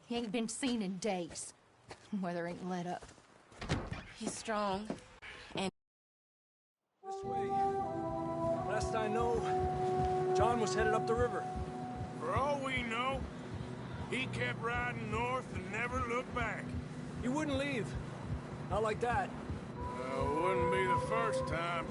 He ain't been seen in days. Weather ain't let up. He's strong. And This way. Last I know, John was headed up the river. For all we know, he kept riding north and never looked back. He wouldn't leave. Not like that. Wouldn't be the first time.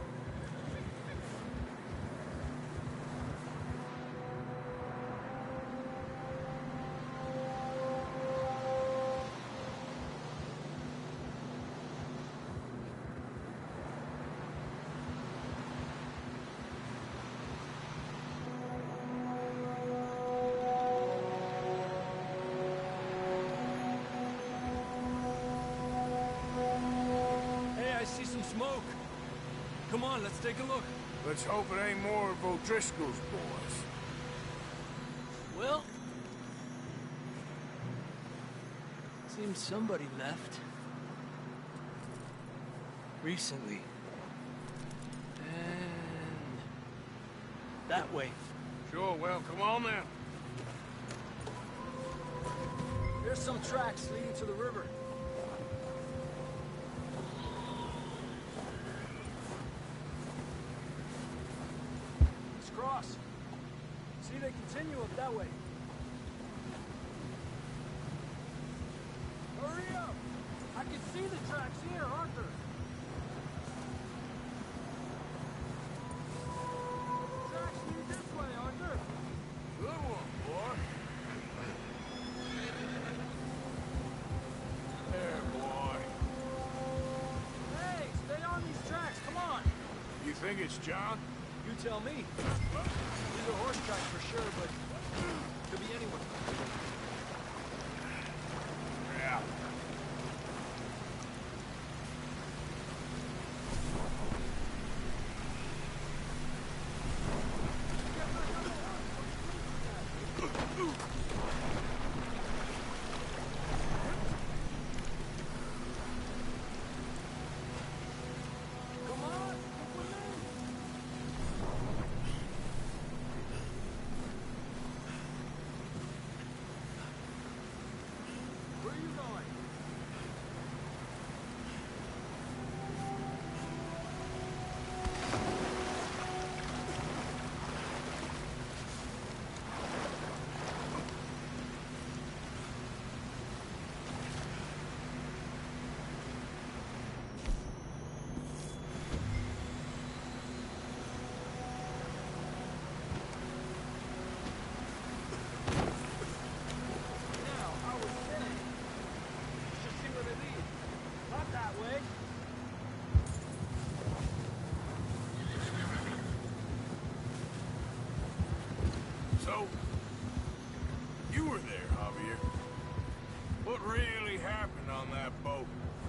See some smoke. Come on, let's take a look. Let's hope it ain't more of O'Driscoll's boys. Well, seems somebody left. Recently. And that way. Sure, well, come on now. There's some tracks leading to the river. Cross. See, they continue up that way. Hurry up! I can see the tracks here, Arthur. Tracks lead this way, Arthur. Good one, boy. There, boy. Hey, stay on these tracks, come on. You think it's John? You tell me. These are horse tracks for sure, but could be anyone. Yeah. So, you were there, Javier. What really happened on that boat?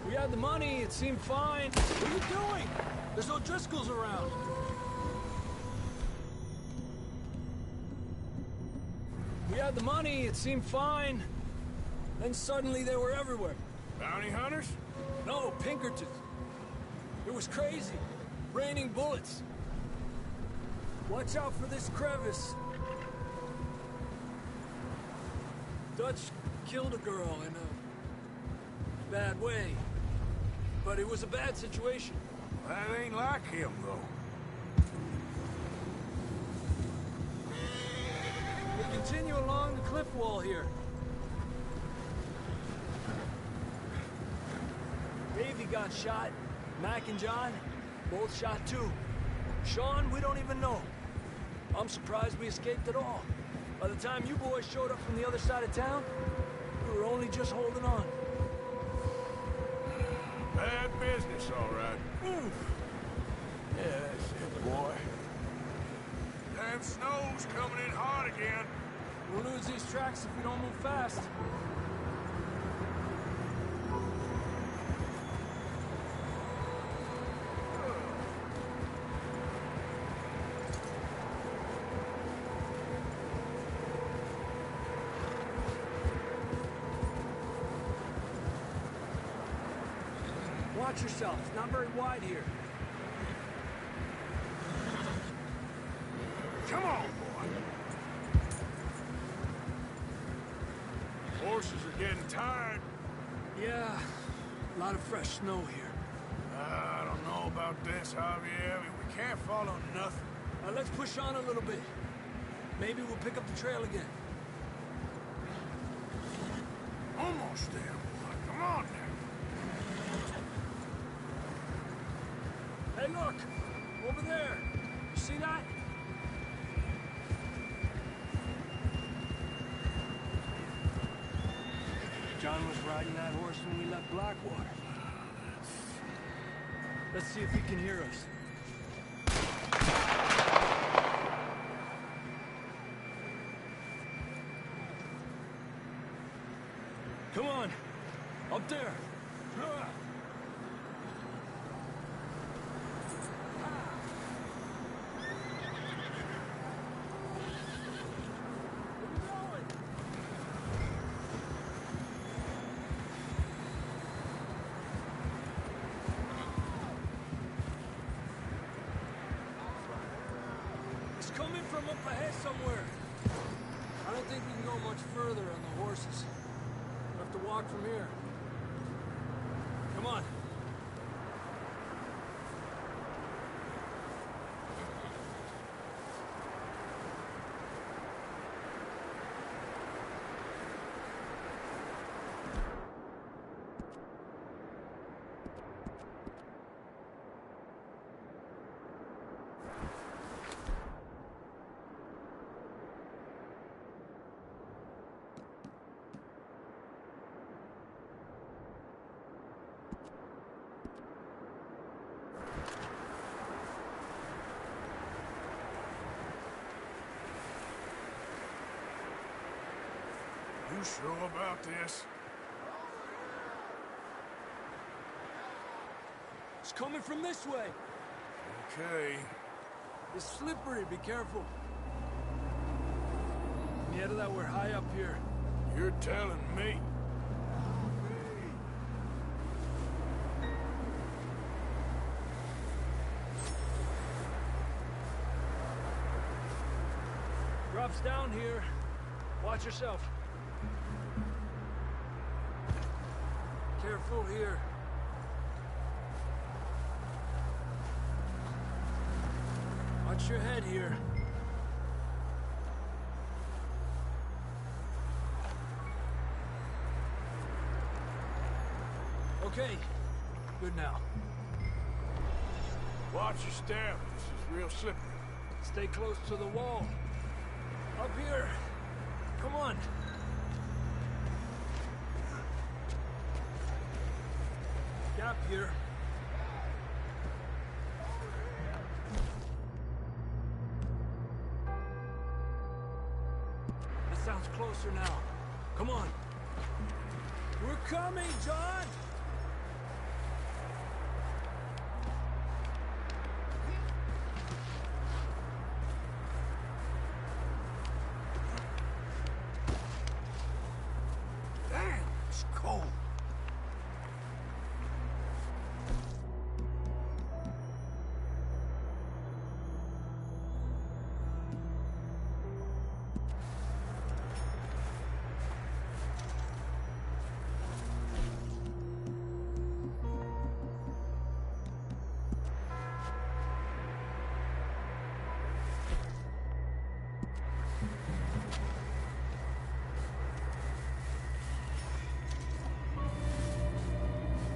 We had the money, it seemed fine. What are you doing? There's no Driscolls around. We had the money, it seemed fine. Then suddenly they were everywhere. Bounty hunters? No, Pinkertons. It was crazy. Raining bullets. Watch out for this crevice. Dutch killed a girl in a bad way. But it was a bad situation. That ain't like him, though. We continue along the cliff wall here. Davey got shot. Mac and John, both shot too. Sean, we don't even know. I'm surprised we escaped at all. By the time you boys showed up from the other side of town, we were only just holding on. Bad business, all right. Oof. Yeah, that's it, boy. Damn snow's coming in hard again. We'll lose these tracks if we don't move fast. Watch yourself. It's not very wide here. Come on, boy. Horses are tired? Yeah, a lot of fresh snow here. I don't know about this, Javier. We can't follow nothing. Let's push on a little bit. Maybe we'll pick up the trail again. Almost there, boy. Come on now. Hey, look! Over there! You see that? John was riding that horse when we left Blackwater. Let's see if he can hear us. Come on! Up there! It's coming from up ahead somewhere. I don't think we can go much further on the horses. We'll have to walk from here. Come on. You sure about this? It's coming from this way. Okay. It's slippery, be careful. Yeah, that we're high up here. You're telling me. Drops down here. Watch yourself. Careful here. Watch your head here. Okay. Good now. Watch your step. This is real slippery. Stay close to the wall. Up here. Come on. Gap here. That sounds closer now. Come on. We're coming, John! Damn, it's cold.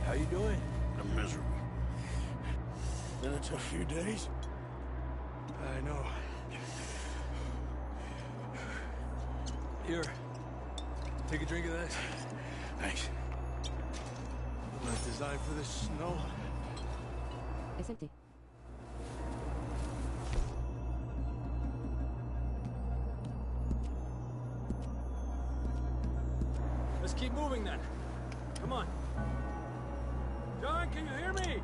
How you doing? I'm miserable. Been a tough few days. I know. Here. Take a drink of this. Thanks. Not designed for this snow. Es empty. Let's keep moving then. Come on. John, can you hear me?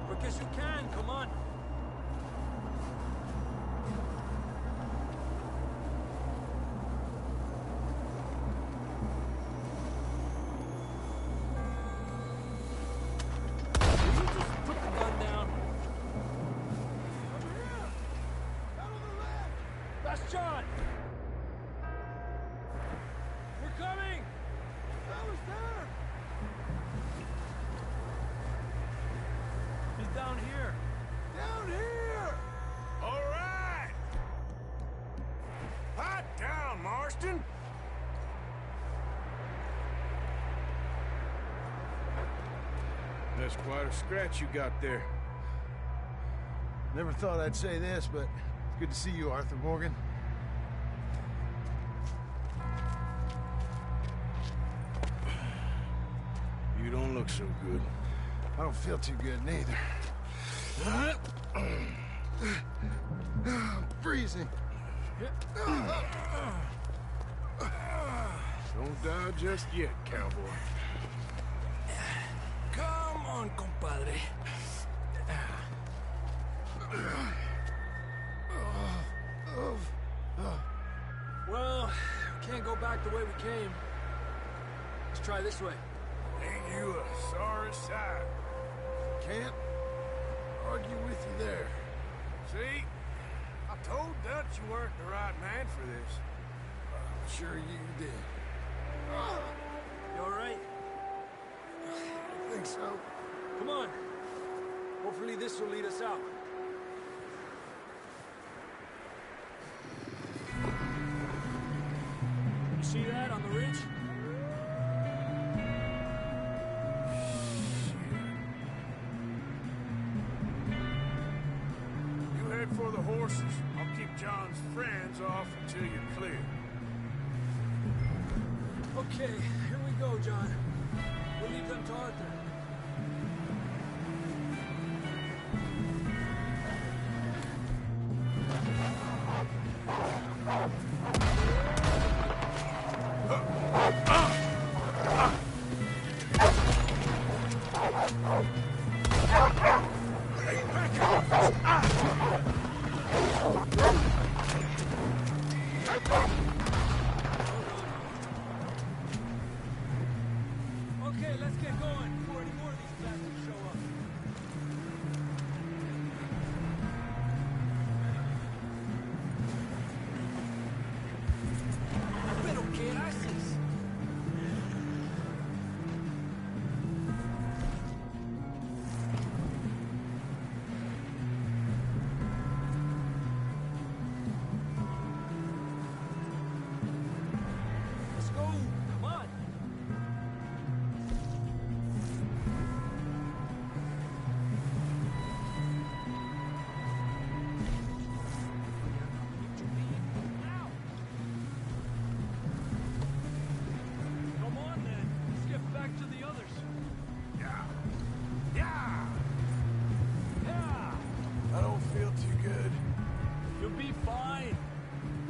Quick as you can, come on. Will you just put the gun down? Over here! Down on the left! Sean! We're coming! Fellas there! He's down here. Down here! All right! Pipe down, Marston! That's quite a scratch you got there. Never thought I'd say this, but it's good to see you, Arthur Morgan. You don't look so good. I don't feel too good, neither. I'm freezing. Don't die just yet, cowboy. Come on, compadre. Well, we can't go back the way we came. Let's try this way. Ain't you a sorry sight? Can't argue with you there. See? I told Dutch you weren't the right man for this. I'm sure you did. You all right? I think so. Come on. Hopefully this will lead us out. You see that on the ridge? You head for the horses. I'll keep John's friends off until you're clear. Okay, here we go, John. We'll leave them to Arthur. Okay, let's get going before any more of these bastards show up. Pero qué haces? Let's go. Come on. Come on, then. Let's get back to the others. Yeah. Yeah! Yeah! I don't feel too good. You'll be fine.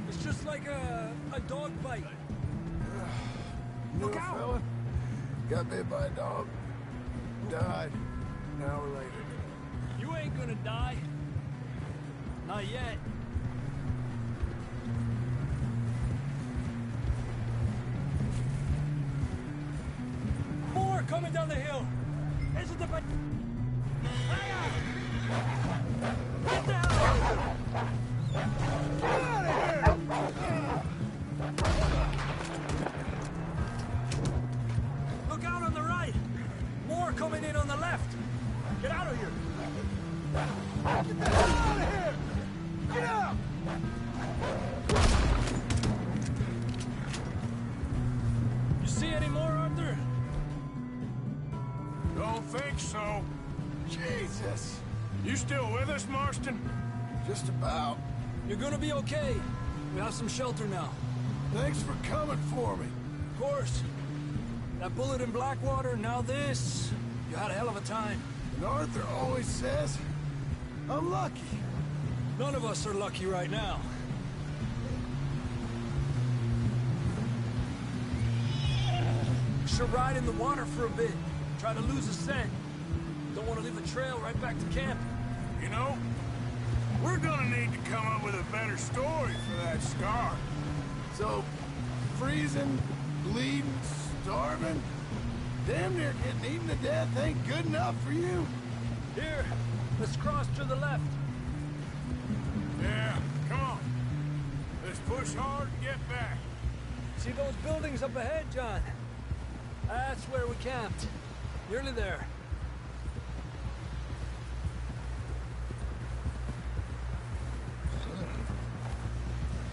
It's just like a dog bite. You know Look a out! fella? Got bit by a dog. Died. An hour later. You ain't gonna die. Not yet. More coming down the hill. Eso te pa- Hiya! Get down! Get out of here! Look out on the right. More coming in on the left. Get out of here. Get the hell out of here! Get out! You see any more, Arthur? Don't think so. Jesus! You still with us, Marston? Just about. You're gonna be okay. We have some shelter now. Thanks for coming for me. Of course. That bullet in Blackwater, now this. You had a hell of a time. And Arthur always says, I'm lucky. None of us are lucky right now. Should ride in the water for a bit. Try to lose a scent. Don't want to leave a trail right back to camp. You know, we're gonna need to come up with a better story for that scar. So, freezing, bleeding, starving, damn near getting eaten to death ain't good enough for you. Here, let's cross to the left. Yeah, come on. This Push hard and get back. See those buildings up ahead, John? That's where we camped. Nearly there.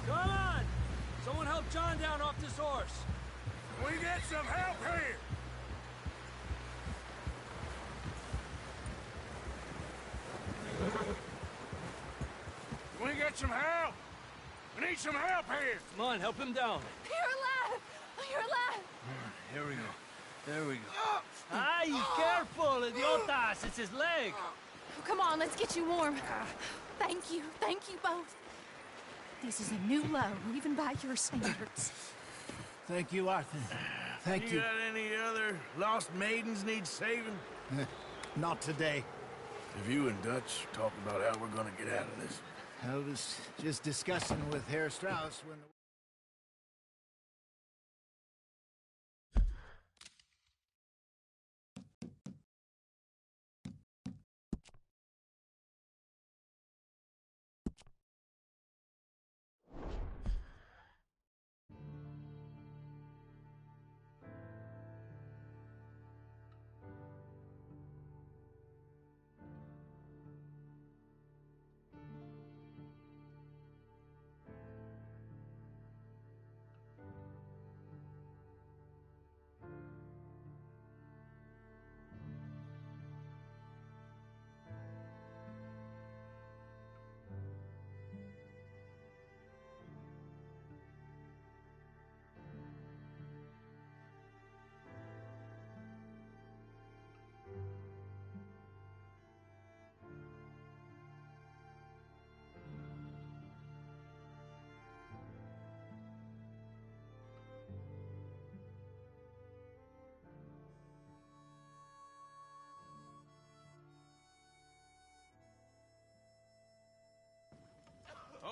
Come on! Someone help John down off this horse. We get some help here. We get some help. We need some help here. Come on, help him down. You're alive! You're alive! Here we go. There we go. Ay, careful, idiotas! It's his leg. Oh, come on, let's get you warm. Thank you both. This is a new low, even by your standards. Thank you, Arthur. Thank You got any other lost maidens need saving? Not today. Have you and Dutch talked about how we're gonna get out of this? I was just discussing with Herr Strauss when the...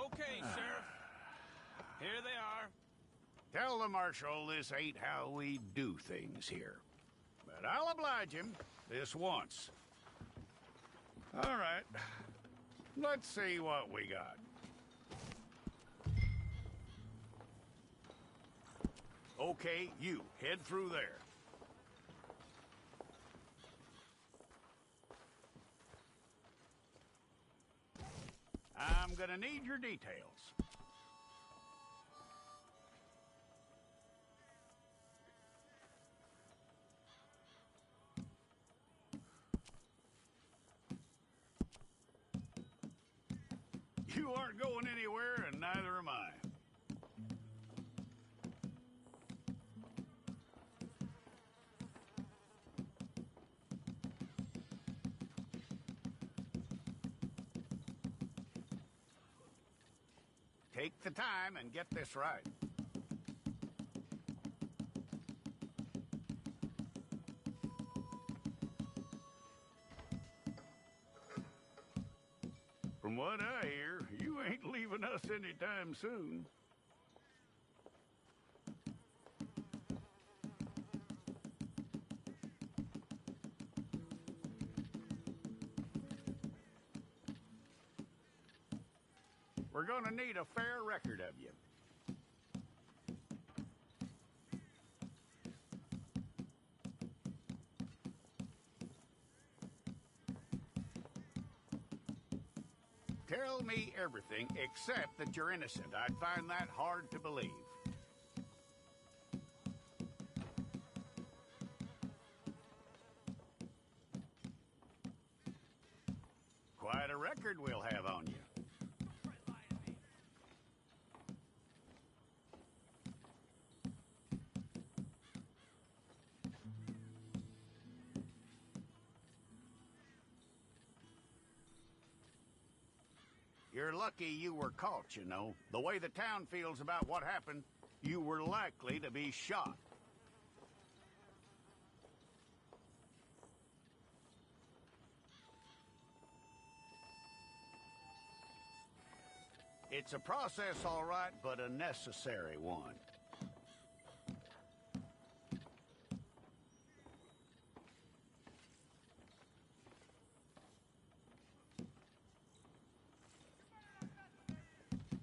Okay, Sheriff. Here they are. Tell the Marshal this ain't how we do things here. But I'll oblige him this once. All right. Let's see what we got. Okay, you, head through there. I'm gonna need your details. You aren't going anywhere, and neither am I. Take the time and get this right. From what I hear, you ain't leaving us anytime soon. We're gonna need a fair record of you. Tell me everything except that you're innocent. I'd find that hard to believe. Quite a record we'll have on you. You're lucky you were caught, you know. The way the town feels about what happened, you were likely to be shot. It's a process, all right, but a necessary one.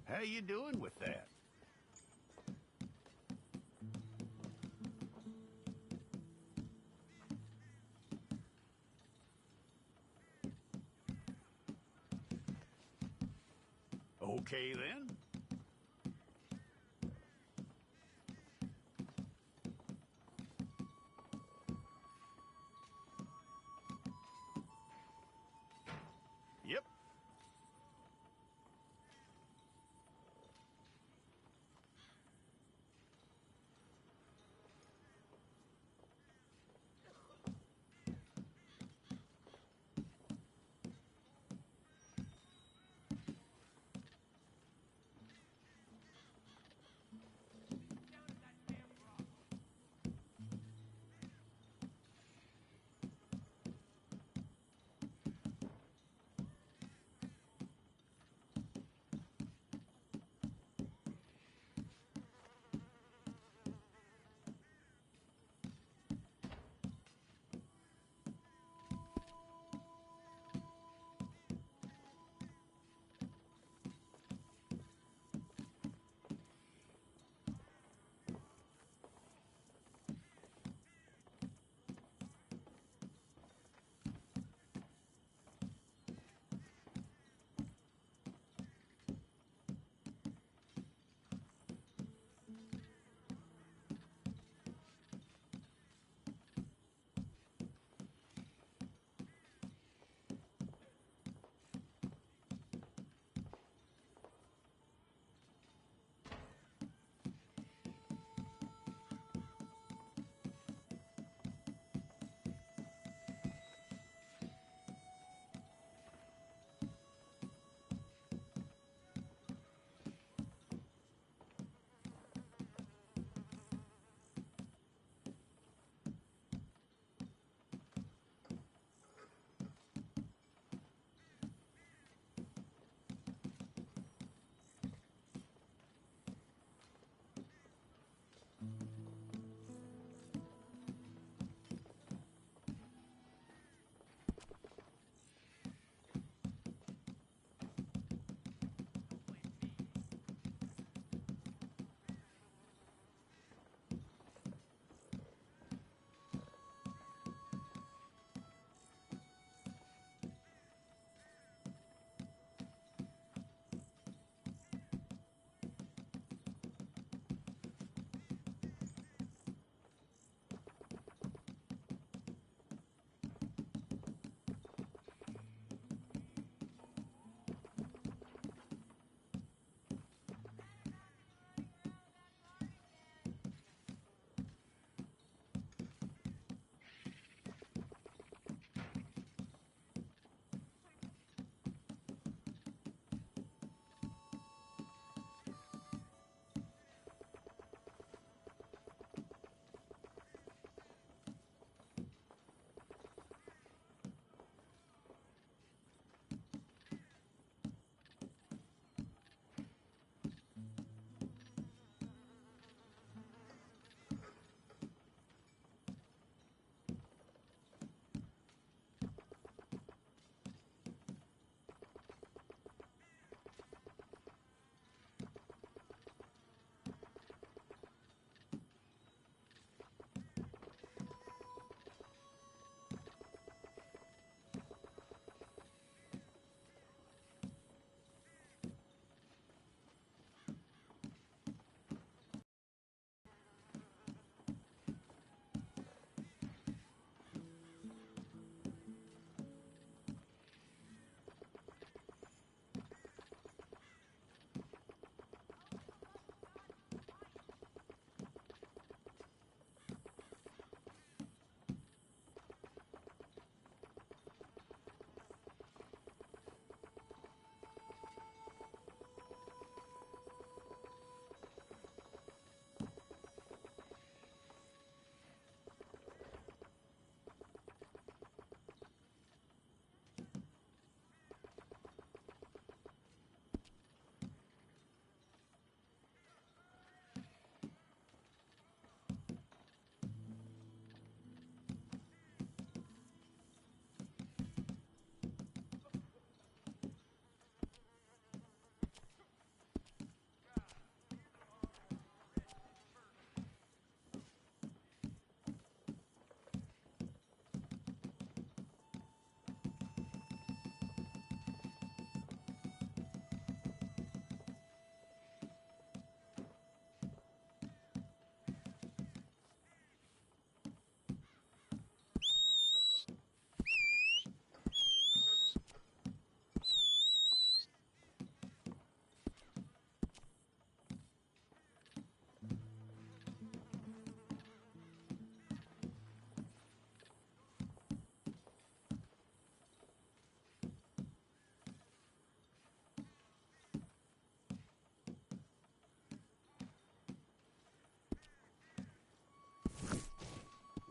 How you doing with that? Okay, then. Yep.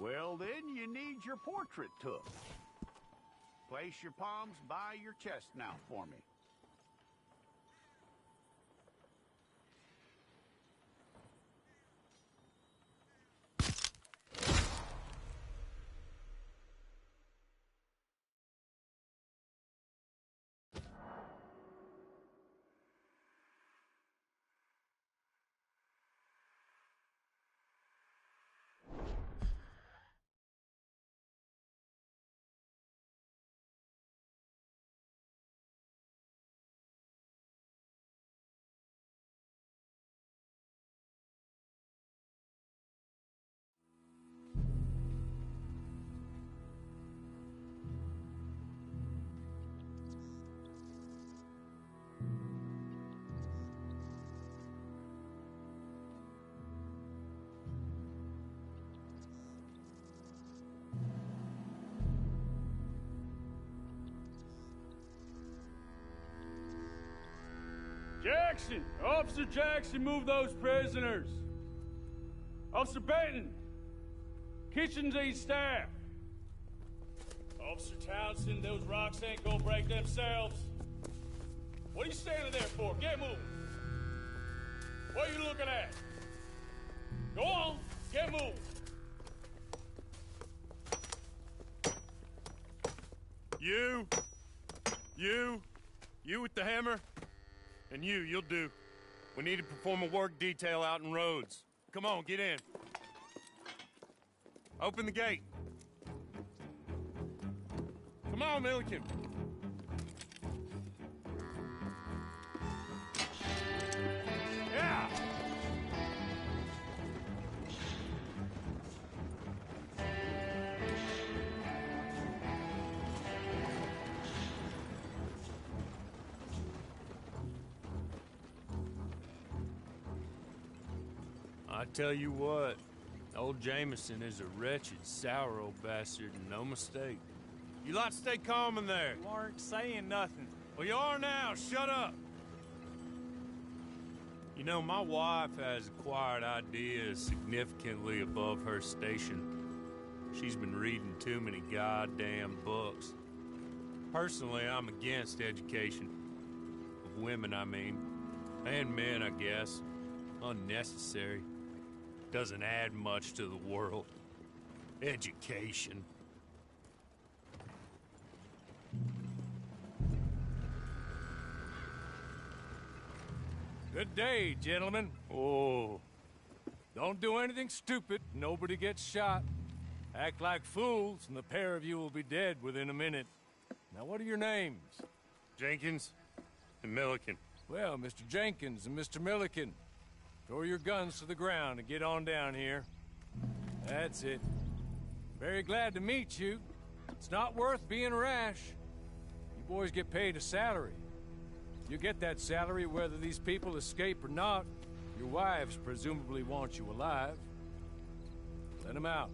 Well, then you need your portrait took. Place your palms by your chest now for me. Jackson! Officer Jackson, move those prisoners! Officer Benton! Kitchens aid staff! Officer Townsend, those rocks ain't gonna break themselves. What are you standing there for? Get moving! What are you looking at? Go on, get moving! You with the hammer? And you'll do. We need to perform a work detail out in Rhodes. Come on, get in. Open the gate. Come on, Milliken. Yeah! I tell you what, old Jameson is a wretched, sour old bastard, and no mistake. You lot stay calm in there. You aren't saying nothing. Well, you are now. Shut up. You know, my wife has acquired ideas significantly above her station. She's been reading too many goddamn books. Personally, I'm against education. Of women, I mean. And men, I guess. Unnecessary. Doesn't add much to the world. Education. Good day, gentlemen. Oh. Don't do anything stupid. Nobody gets shot. Act like fools, and the pair of you will be dead within a minute. Now, what are your names? Jenkins and Milliken. Well, Mr. Jenkins and Mr. Milliken, throw your guns to the ground and get on down here. That's it. Very glad to meet you. It's not worth being rash. You boys get paid a salary. You get that salary whether these people escape or not. Your wives presumably want you alive. Let them out.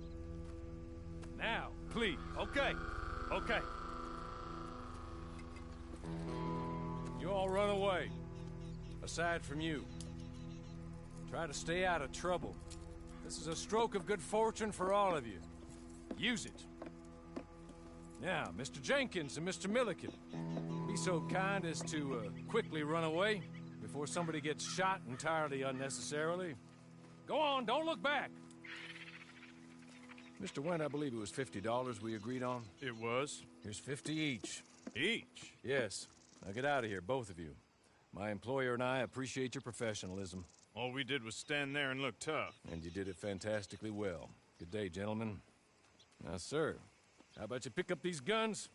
Now, please. Okay. You all run away. Aside from you. Try to stay out of trouble. This is a stroke of good fortune for all of you. Use it. Now, Mr. Jenkins and Mr. Milliken, be so kind as to quickly run away before somebody gets shot entirely unnecessarily. Go on, don't look back. Mr. Wynn, I believe it was $50 we agreed on. It was. Here's 50 each. Each? Yes. Now get out of here, both of you. My employer and I appreciate your professionalism. All we did was stand there and look tough. And you did it fantastically well. Good day, gentlemen. Now, sir, how about you pick up these guns,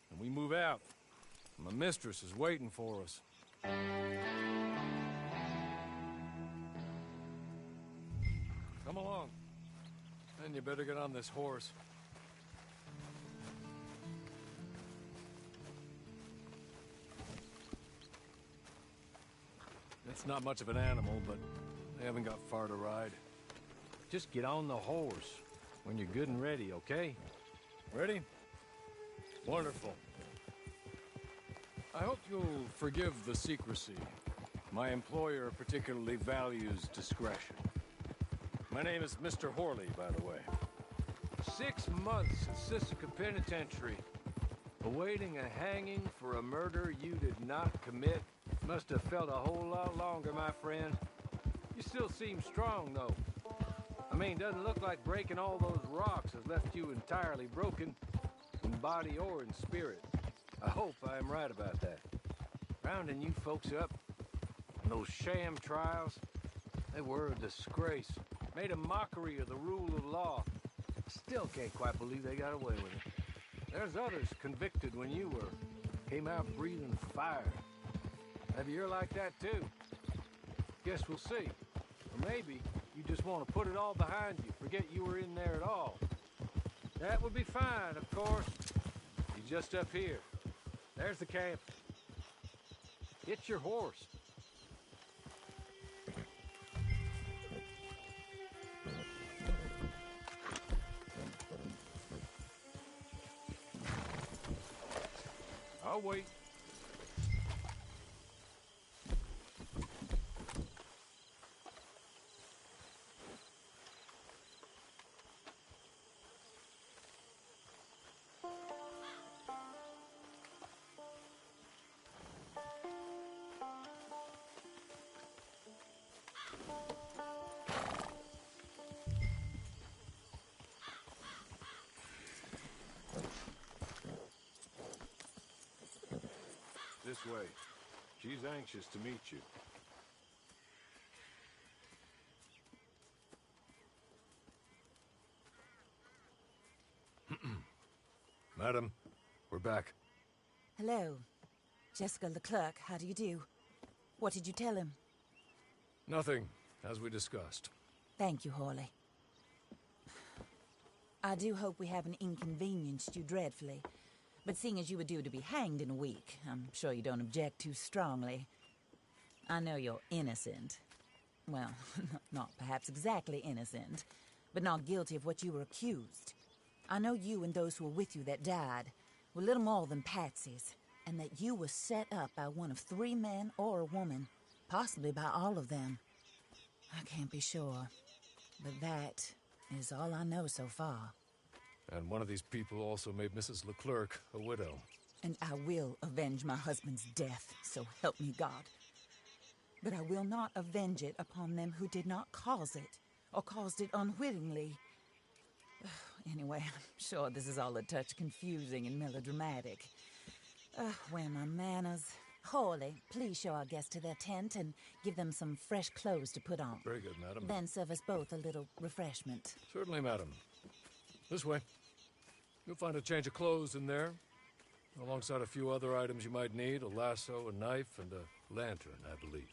and we move out? My mistress is waiting for us. Come along. Then you better get on this horse. It's not much of an animal, but they haven't got far to ride. Just get on the horse when you're good and ready, okay? Ready? Wonderful. I hope you'll forgive the secrecy. My employer particularly values discretion. My name is Mr. Horley, by the way. 6 months at Sisika Penitentiary, awaiting a hanging for a murder you did not commit. Must have felt a whole lot longer, my friend. You still seem strong, though. I mean, doesn't look like breaking all those rocks has left you entirely broken, in body or in spirit. I hope I am right about that. Rounding you folks up, and those sham trials, they were a disgrace. Made a mockery of the rule of law. Still can't quite believe they got away with it. There's others convicted when you were. Came out breathing fire. Maybe you're like that too. Guess we'll see. Or maybe you just want to put it all behind you, forget you were in there at all. That would be fine, of course. You're just up here. There's the camp. Get your horse. I'll wait. This way. She's anxious to meet you. Madam, we're back. Hello. Jessica Leclerc, how do you do? What did you tell him? Nothing, as we discussed. Thank you, Hawley. I do hope we haven't inconvenienced you dreadfully. But seeing as you were due to be hanged in a week, I'm sure you don't object too strongly. I know you're innocent. Well, not perhaps exactly innocent, but not guilty of what you were accused. I know you and those who were with you that died were little more than patsies, and that you were set up by one of 3 men or a woman, possibly by all of them. I can't be sure, but that is all I know so far. And one of these people also made Mrs. Leclerc a widow. And I will avenge my husband's death, so help me God. But I will not avenge it upon them who did not cause it, or caused it unwittingly. Anyway, I'm sure this is all a touch confusing and melodramatic. Where are my manners? Hawley, please show our guests to their tent and give them some fresh clothes to put on. Very good, madam. Then serve us both a little refreshment. Certainly, madam. This way. You'll find a change of clothes in there, alongside a few other items you might need, a lasso, a knife, and a lantern, I believe.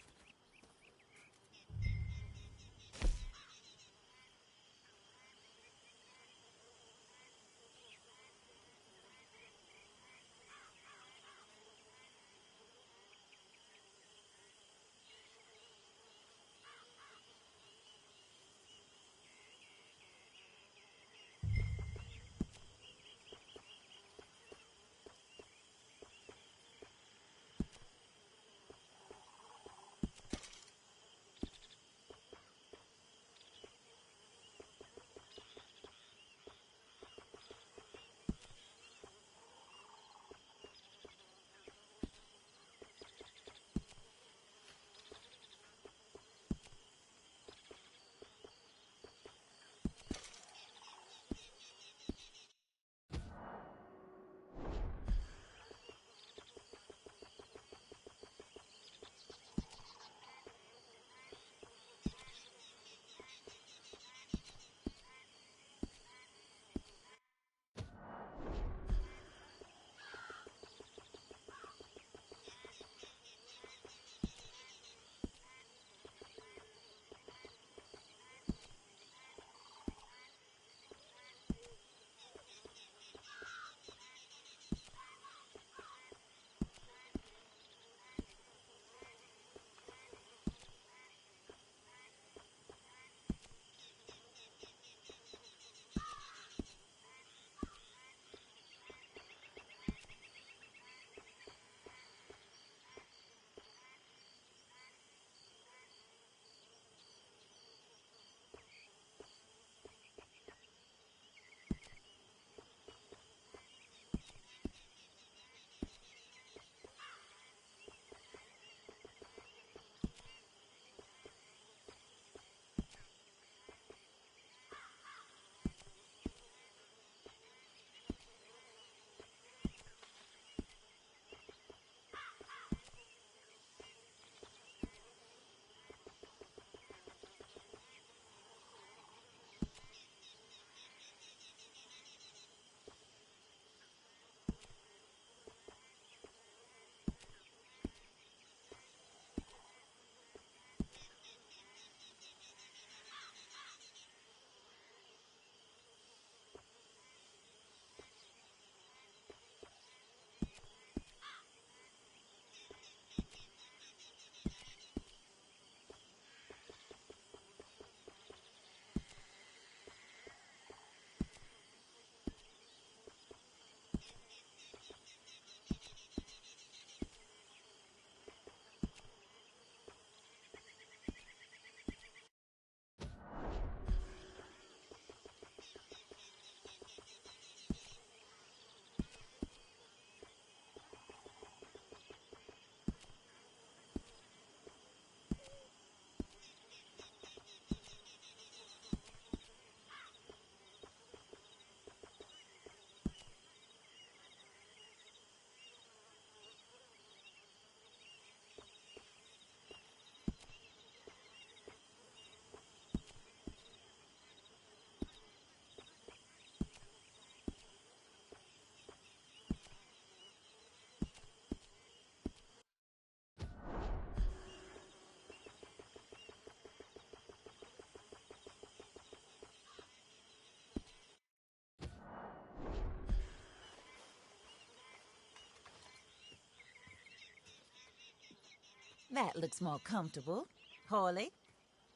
That looks more comfortable. Hawley,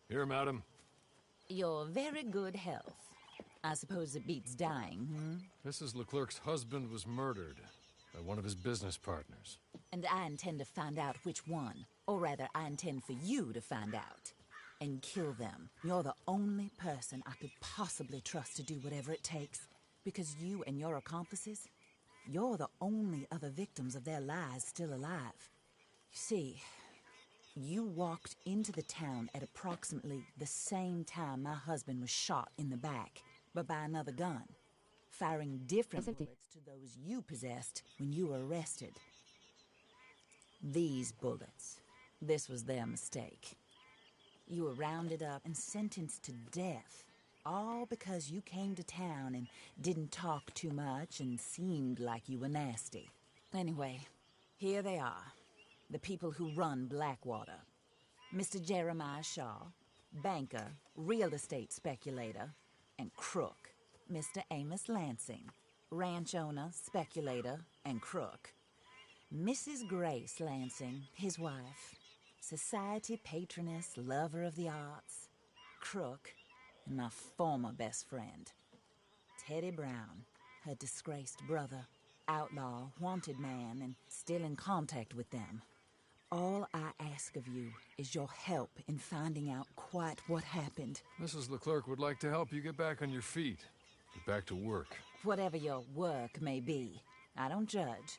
Here, madam. your very good health. I suppose it beats dying, Mrs. Leclerc's husband was murdered by one of his business partners. And I intend to find out which one. Or rather, I intend for you to find out. And kill them. You're the only person I could possibly trust to do whatever it takes. Because you and your accomplices, you're the only other victims of their lies still alive. You see, you walked into the town at approximately the same time my husband was shot in the back, but by another gun, firing different bullets to those you possessed when you were arrested. These bullets, this was their mistake. You were rounded up and sentenced to death, all because you came to town and didn't talk too much and seemed like you were nasty. Anyway, here they are, the people who run Blackwater. Mr. Jeremiah Shaw, banker, real estate speculator, and crook. Mr. Amos Lansing, ranch owner, speculator, and crook. Mrs. Grace Lansing, his wife, society patroness, lover of the arts, crook, and my former best friend. Teddy Brown, her disgraced brother, outlaw, wanted man, and still in contact with them. All I ask of you is your help in finding out quite what happened. Mrs. Leclerc would like to help you get back on your feet. Get back to work. Whatever your work may be, I don't judge.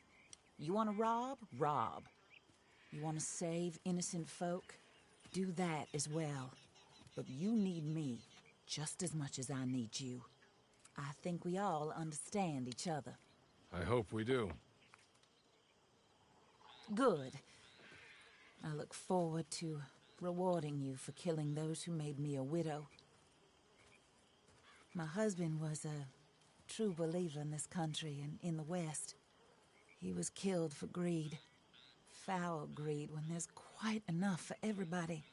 You want to rob? Rob. You want to save innocent folk? Do that as well. But you need me just as much as I need you. I think we all understand each other. I hope we do. Good. I look forward to rewarding you for killing those who made me a widow. My husband was a true believer in this country and in the West. He was killed for greed. Foul greed when there's quite enough for everybody.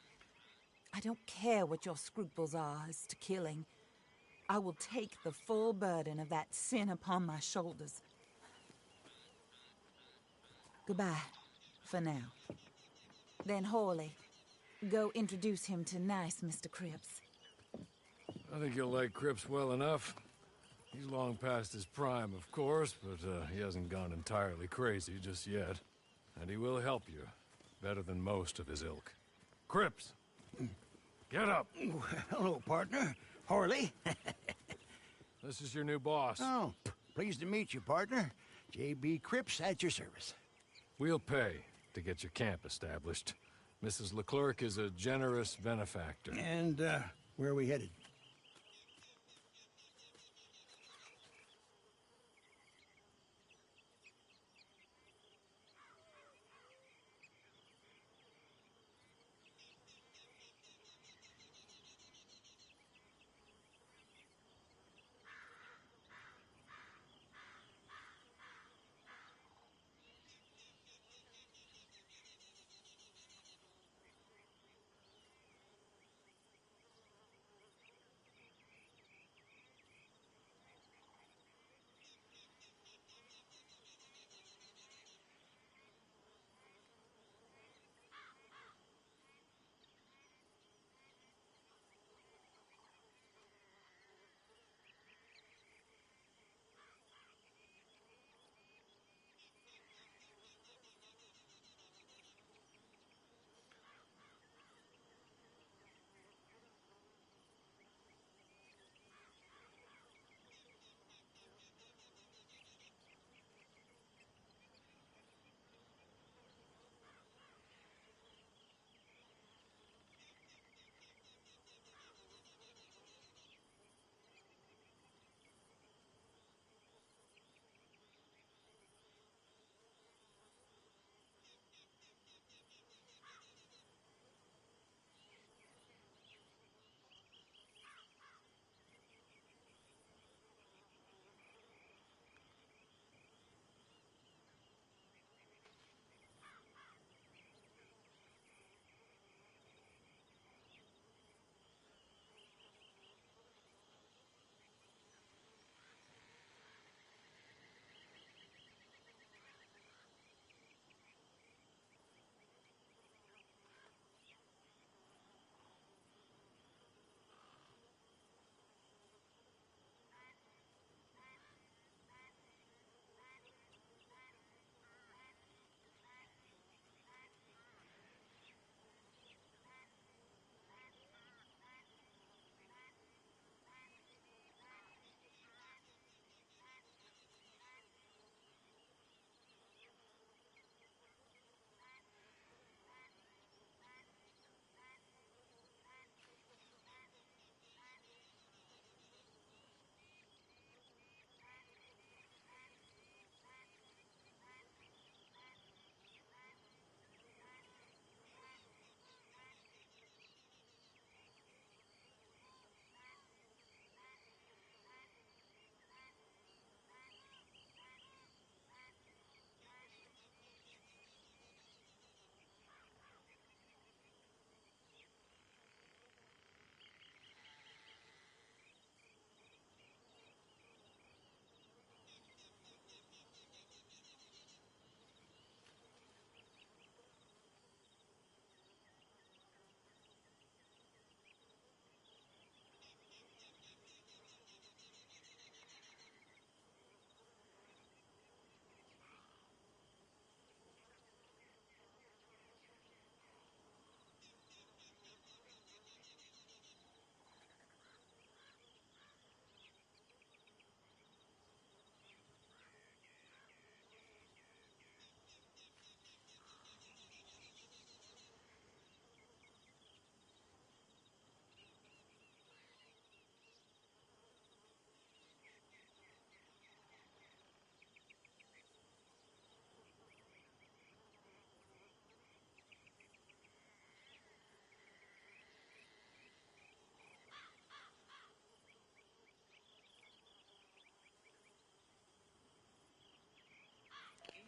I don't care what your scruples are as to killing. I will take the full burden of that sin upon my shoulders. Goodbye, for now. Then Hawley, go introduce him to nice Mr. Cripps. I think you'll like Cripps well enough. He's long past his prime, of course, but he hasn't gone entirely crazy just yet. And he will help you, better than most of his ilk. Cripps! Get up! Hello, partner. Harley. This is your new boss. Oh, pleased to meet you, partner. J.B. Cripps at your service. We'll pay to get your camp established. Mrs. Leclerc is a generous benefactor. And, where are we headed?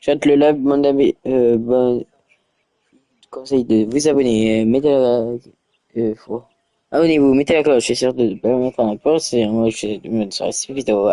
Chante le lab, mon ami, bon conseil de vous abonner, mettez abonnez-vous, mettez la cloche, c'est sûr de permettre à la poste, et moi je me serai vidéo.